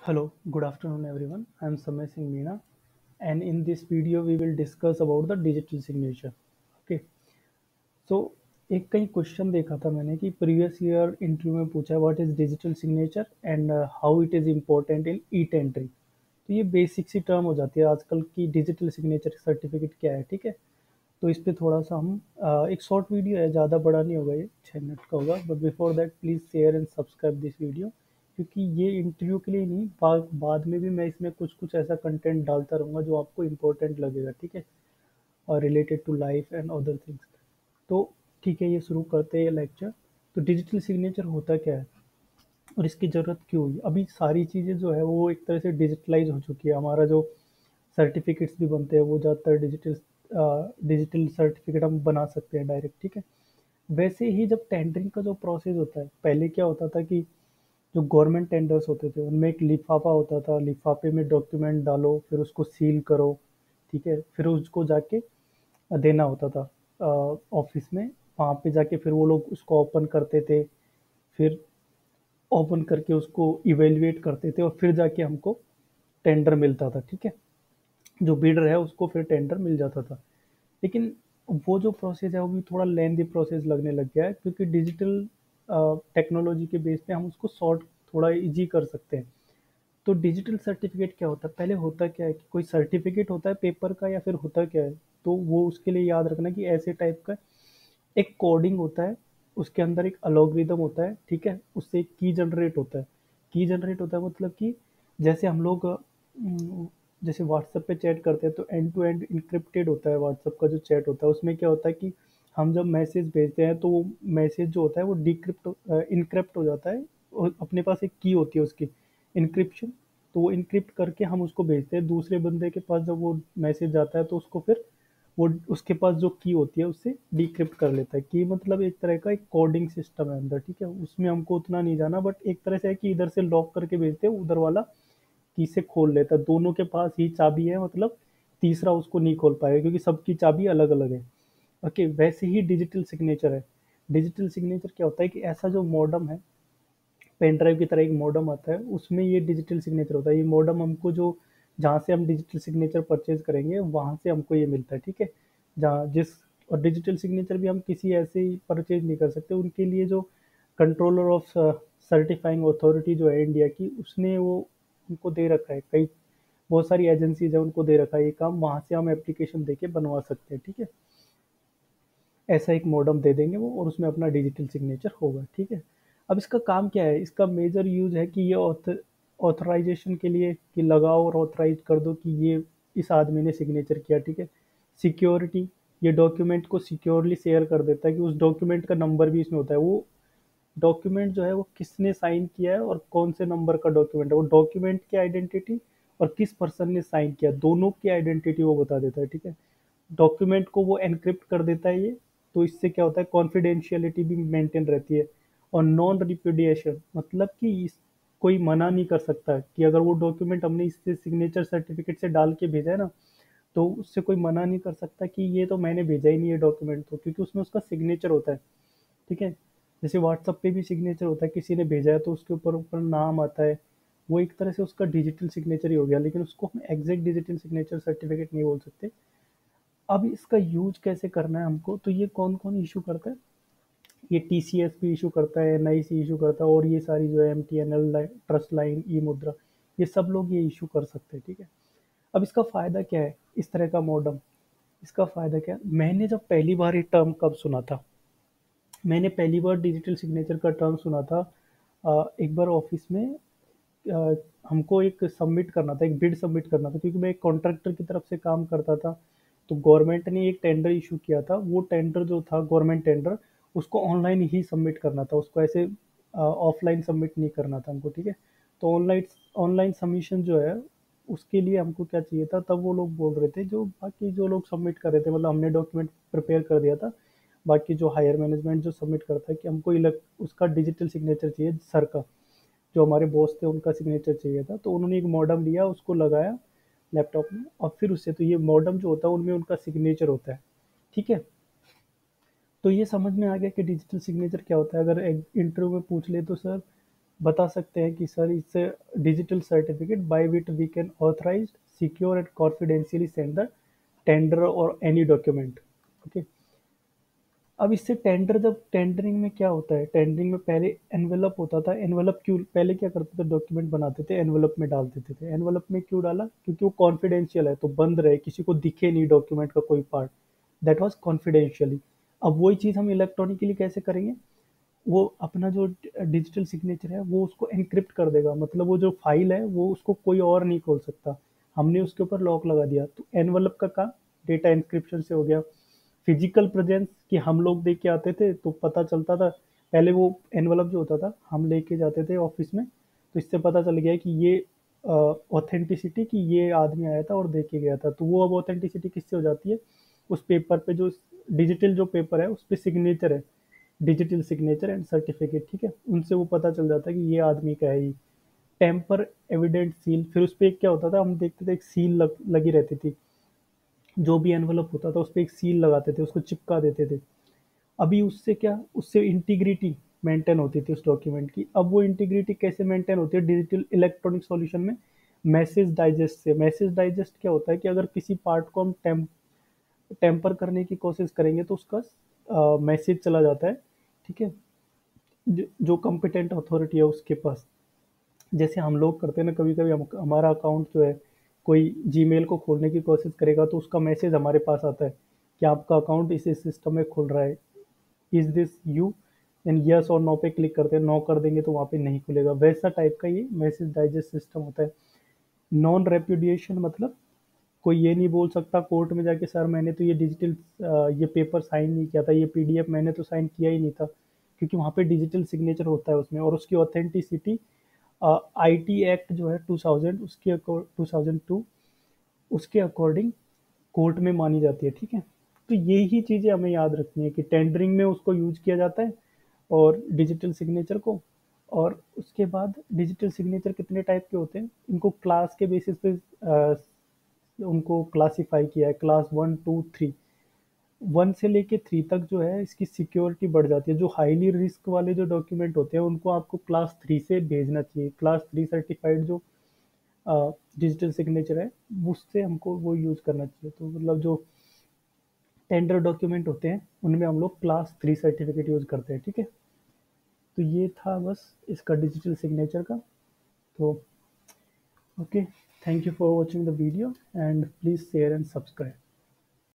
Hello, good afternoon everyone. I am Samay Singh Meena, and in this video we will discuss about the digital signature. Okay, so एक कहीं question देखा था मैंने कि previous year interview में पूछा है what is digital signature and how it is important in e tendering. तो ये बेसिक सी टर्म हो जाती है आजकल की डिजिटल सिग्नेचर सर्टिफिकेट क्या है, ठीक है। तो इस पे थोड़ा सा हम एक शॉर्ट वीडियो है, ज़्यादा बड़ा नहीं होगा, ये 6 मिनट का होगा, but before that please share and subscribe this video, क्योंकि ये इंटरव्यू के लिए नहीं, बाद में भी मैं इसमें कुछ कुछ ऐसा कंटेंट डालता रहूँगा जो आपको इम्पोर्टेंट लगेगा, ठीक है, और related to life and other things. तो ठीक है, ये शुरू करते हैं ये लेक्चर। तो डिजिटल सिग्नेचर होता क्या है और इसकी ज़रूरत क्यों हुई? अभी सारी चीज़ें जो है वो एक तरह से डिजिटलाइज हो चुकी है। हमारा जो सर्टिफिकेट्स भी बनते हैं वो ज़्यादातर डिजिटल सर्टिफिकेट हम बना सकते हैं डायरेक्ट, ठीक है। वैसे ही जब टेंडरिंग का जो प्रोसेस होता है, पहले क्या होता था कि जो गवर्नमेंट टेंडर्स होते थे उनमें एक लिफाफा होता था, लिफाफे में डॉक्यूमेंट डालो, फिर उसको सील करो, ठीक है, फिर उसको जाके देना होता था ऑफिस में। वहाँ पे जाके फिर वो लोग उसको ओपन करते थे, फिर ओपन करके उसको इवेल्युएट करते थे और फिर जाके हमको टेंडर मिलता था, ठीक है। जो बिडर है उसको फिर टेंडर मिल जाता था। लेकिन वो जो प्रोसेस है वो भी थोड़ा लेंदी प्रोसेस लगने लग गया है, क्योंकि डिजिटल टेक्नोलॉजी के बेस पे हम उसको शॉर्ट थोड़ा इजी कर सकते हैं। तो डिजिटल सर्टिफिकेट क्या होता है? पहले होता क्या है कि कोई सर्टिफिकेट होता है पेपर का, या फिर होता क्या है, तो वो उसके लिए याद रखना कि ऐसे टाइप का एक कोडिंग होता है, उसके अंदर एक अलॉग्रिदम होता है, ठीक है, उससे एक की जनरेट होता है। की जनरेट होता है मतलब कि जैसे हम लोग जैसे व्हाट्सएप पे चैट करते हैं तो एंड टू एंड इनक्रिप्टेड होता है व्हाट्सएप का जो चैट होता है। उसमें क्या होता है कि हम जब मैसेज भेजते हैं तो वो मैसेज जो होता है वो डिक्रिप्ट इनक्रिप्ट हो जाता है, और अपने पास एक की होती है उसकी इनक्रिप्शन। तो वो इनक्रिप्ट करके हम उसको भेजते हैं दूसरे बंदे के पास। जब वो मैसेज जाता है तो उसको फिर वो उसके पास जो की होती है उससे डिक्रिप्ट कर लेता है। की मतलब एक तरह का एक कोडिंग सिस्टम है अंदर, ठीक है, उसमें हमको उतना नहीं जाना, बट एक तरह से है कि इधर से लॉक करके भेजते हैं, उधर वाला की से खोल लेता है। दोनों के पास ही चाबी है, मतलब तीसरा उसको नहीं खोल पाएगा क्योंकि सबकी चाबी अलग अलग है। ओके, वैसे ही डिजिटल सिग्नेचर है। डिजिटल सिग्नेचर क्या होता है कि ऐसा जो मॉडम है, पेन ड्राइव की तरह एक मॉडम आता है, उसमें ये डिजिटल सिग्नेचर होता है। ये मॉडम हमको जो जहाँ से हम डिजिटल सिग्नेचर परचेज करेंगे वहाँ से हमको ये मिलता है, ठीक है। जहाँ जिस और डिजिटल सिग्नेचर भी हम किसी ऐसे ही परचेज नहीं कर सकते, उनके लिए जो कंट्रोलर ऑफ सर्टिफाइंग अथॉरिटी जो है इंडिया की, उसने वो उनको दे रखा है। कई बहुत सारी एजेंसीज है, उनको दे रखा है ये काम, वहाँ से हम एप्लीकेशन देके बनवा सकते हैं, ठीक है। ऐसा एक मॉडम दे देंगे वो, और उसमें अपना डिजिटल सिग्नेचर होगा, ठीक है। अब इसका काम क्या है? इसका मेजर यूज है कि ये ऑथराइजेशन के लिए कि लगाओ और ऑथराइज कर दो कि ये इस आदमी ने सिग्नेचर किया, ठीक है। सिक्योरिटी, ये डॉक्यूमेंट को सिक्योरली शेयर कर देता है कि उस डॉक्यूमेंट का नंबर भी इसमें होता है। वो डॉक्यूमेंट जो है वो किसने साइन किया है और कौन से नंबर का डॉक्यूमेंट है, वो डॉक्यूमेंट की आइडेंटिटी और किस पर्सन ने साइन किया, दोनों की आइडेंटिटी वो बता देता है, ठीक है। डॉक्यूमेंट को वो एनक्रिप्ट कर देता है ये। तो इससे क्या होता है, कॉन्फिडेंशियलिटी भी मेंटेन रहती है। और नॉन रिप्यूडिएशन मतलब कि कोई मना नहीं कर सकता कि अगर वो डॉक्यूमेंट हमने इससे सिग्नेचर सर्टिफिकेट से डाल के भेजा है ना, तो उससे कोई मना नहीं कर सकता कि ये तो मैंने भेजा ही नहीं है डॉक्यूमेंट, तो क्योंकि उसमें उसका सिग्नेचर होता है, ठीक है। जैसे व्हाट्सएप पे भी सिग्नेचर होता है, किसी ने भेजा है तो उसके ऊपर ऊपर नाम आता है, वो एक तरह से उसका डिजिटल सिग्नेचर ही हो गया, लेकिन उसको हम एग्जैक्ट डिजिटल सिग्नेचर सर्टिफिकेट नहीं बोल सकते। अब इसका यूज कैसे करना है हमको, तो ये कौन कौन इशू करता है? ये टीसीएस भी इशू करता है, एनआईसी इशू करता है, और ये सारी जो है एमटीएनएल, ट्रस्ट लाइन, ई मुद्रा, ये सब लोग ये इशू कर सकते हैं, ठीक है। अब इसका फायदा क्या है इस तरह का मॉडम? इसका फायदा क्या है? मैंने जब पहली बार ये टर्म कब सुना था, मैंने पहली बार डिजिटल सिग्नेचर का टर्म सुना था एक बार ऑफिस में। अ, हमको एक सबमिट करना था, एक बिड सबमिट करना था, क्योंकि मैं एक कॉन्ट्रैक्टर की तरफ से काम करता था। तो गवर्नमेंट ने एक टेंडर इशू किया था, वो टेंडर जो था गवर्नमेंट टेंडर, उसको ऑनलाइन ही सबमिट करना था, उसको ऐसे ऑफलाइन सबमिट नहीं करना था हमको, ठीक है। तो ऑनलाइन ऑनलाइन सबमिशन जो है उसके लिए हमको क्या चाहिए था, तब वो लोग बोल रहे थे, जो बाकी जो लोग सबमिट कर रहे थे, मतलब हमने डॉक्यूमेंट प्रिपेयर कर दिया था, बाकी जो हायर मैनेजमेंट जो सबमिट करता है कि हमको उसका डिजिटल सिग्नेचर चाहिए सर का, जो हमारे बॉस थे उनका सिग्नेचर चाहिए था। तो उन्होंने एक मॉडम लिया, उसको लगाया लैपटॉप में, और फिर उससे तो ये मॉडम जो होता है उनमें उनका सिग्नेचर होता है, ठीक है। तो ये समझ में आ गया कि डिजिटल सिग्नेचर क्या होता है। अगर इंटरव्यू में पूछ ले तो सर बता सकते हैं कि सर इससे digital certificate by which we can authorise secure and confidentially send the tender और एनी डॉक्यूमेंट। ओके, अब इससे टेंडर, जब टेंडरिंग में क्या होता है, टेंडरिंग में पहले एनवेलप होता था। एनवेलप क्यों, पहले क्या करते थे, डॉक्यूमेंट बनाते थे एनवेलप में डाल देते थे। एनवेलप में क्यों डाला, क्योंकि वो कॉन्फिडेंशियल है, तो बंद रहे, किसी को दिखे नहीं डॉक्यूमेंट का कोई पार्ट, दैट वाज कॉन्फिडेंशियली। अब वही चीज़ हम इलेक्ट्रॉनिकली कैसे करेंगे, वो अपना जो डिजिटल सिग्नेचर है वो उसको एनक्रिप्ट कर देगा, मतलब वो जो फाइल है वो उसको कोई और नहीं खोल सकता, हमने उसके ऊपर लॉक लगा दिया। तो एनवलप का काम डेटा इंक्रिप्शन से हो गया। फिजिकल प्रेजेंस कि हम लोग दे के आते थे तो पता चलता था, पहले वो एनवलप जो होता था हम लेके जाते थे ऑफिस में, तो इससे पता चल गया कि ये ऑथेंटिसिटी कि ये आदमी आया था और दे के गया था। तो वो अब ऑथेंटिसिटी किससे हो जाती है, उस पेपर पे जो डिजिटल जो पेपर है उस पे सिग्नेचर है, डिजिटल सिग्नेचर एंड सर्टिफिकेट, ठीक है, उनसे वो पता चल जाता है कि ये आदमी का है ही। टेम्पर एविडेंट सील, फिर उस पर क्या होता था, हम देखते थे एक सील लगी रहती थी, जो भी एनवलप होता था उस पर एक सील लगाते थे, उसको चिपका देते थे। अभी उससे क्या, उससे इंटीग्रिटी मेंटेन होती थी उस डॉक्यूमेंट की। अब वो इंटीग्रिटी कैसे मेंटेन होती है डिजिटल इलेक्ट्रॉनिक सॉल्यूशन में, मैसेज डाइजेस्ट से। मैसेज डाइजेस्ट क्या होता है कि अगर किसी पार्ट को हम टेम्पर करने की कोशिश करेंगे तो उसका मैसेज चला जाता है, ठीक है, जो कॉम्पिटेंट अथॉरिटी है उसके पास। जैसे हम लोग करते हैं ना, कभी कभी हमारा अकाउंट जो है, कोई जीमेल को खोलने की कोशिश करेगा तो उसका मैसेज हमारे पास आता है कि आपका अकाउंट इस सिस्टम में खुल रहा है, is this you, and yes और नो पे क्लिक करते हैं, नो कर देंगे तो वहाँ पे नहीं खुलेगा। वैसा टाइप का ये मैसेज डाइजेस्ट सिस्टम होता है। नॉन रेप्यूडिएशन मतलब कोई ये नहीं बोल सकता कोर्ट में जाके, सर मैंने तो ये डिजिटल ये पेपर साइन नहीं किया था, ये पीडीएफ मैंने तो साइन किया ही नहीं था, क्योंकि वहाँ पे डिजिटल सिग्नेचर होता है उसमें, और उसकी ऑथेंटिसिटी आईटी एक्ट जो है 2000 उसके 2002 उसके अकॉर्डिंग कोर्ट में मानी जाती है, ठीक है। तो यही चीज़ें हमें याद रखनी है कि टेंडरिंग में उसको यूज किया जाता है और डिजिटल सिग्नेचर को। और उसके बाद डिजिटल सिग्नेचर कितने टाइप के होते हैं, इनको क्लास के बेसिस पे उनको क्लासिफाई किया है, क्लास 1 2 3। 1 से लेके 3 तक जो है इसकी सिक्योरिटी बढ़ जाती है। जो हाईली रिस्क वाले जो डॉक्यूमेंट होते हैं उनको आपको क्लास 3 से भेजना चाहिए। क्लास 3 सर्टिफाइड जो डिजिटल सिग्नेचर है उससे हमको वो यूज़ करना चाहिए। तो मतलब जो टेंडर डॉक्यूमेंट होते हैं उनमें हम लोग क्लास 3 सर्टिफिकेट यूज़ करते हैं, ठीक है। तो ये था बस इसका डिजिटल सिग्नेचर का। तो okay, thank you for watching the video and please share and subscribe.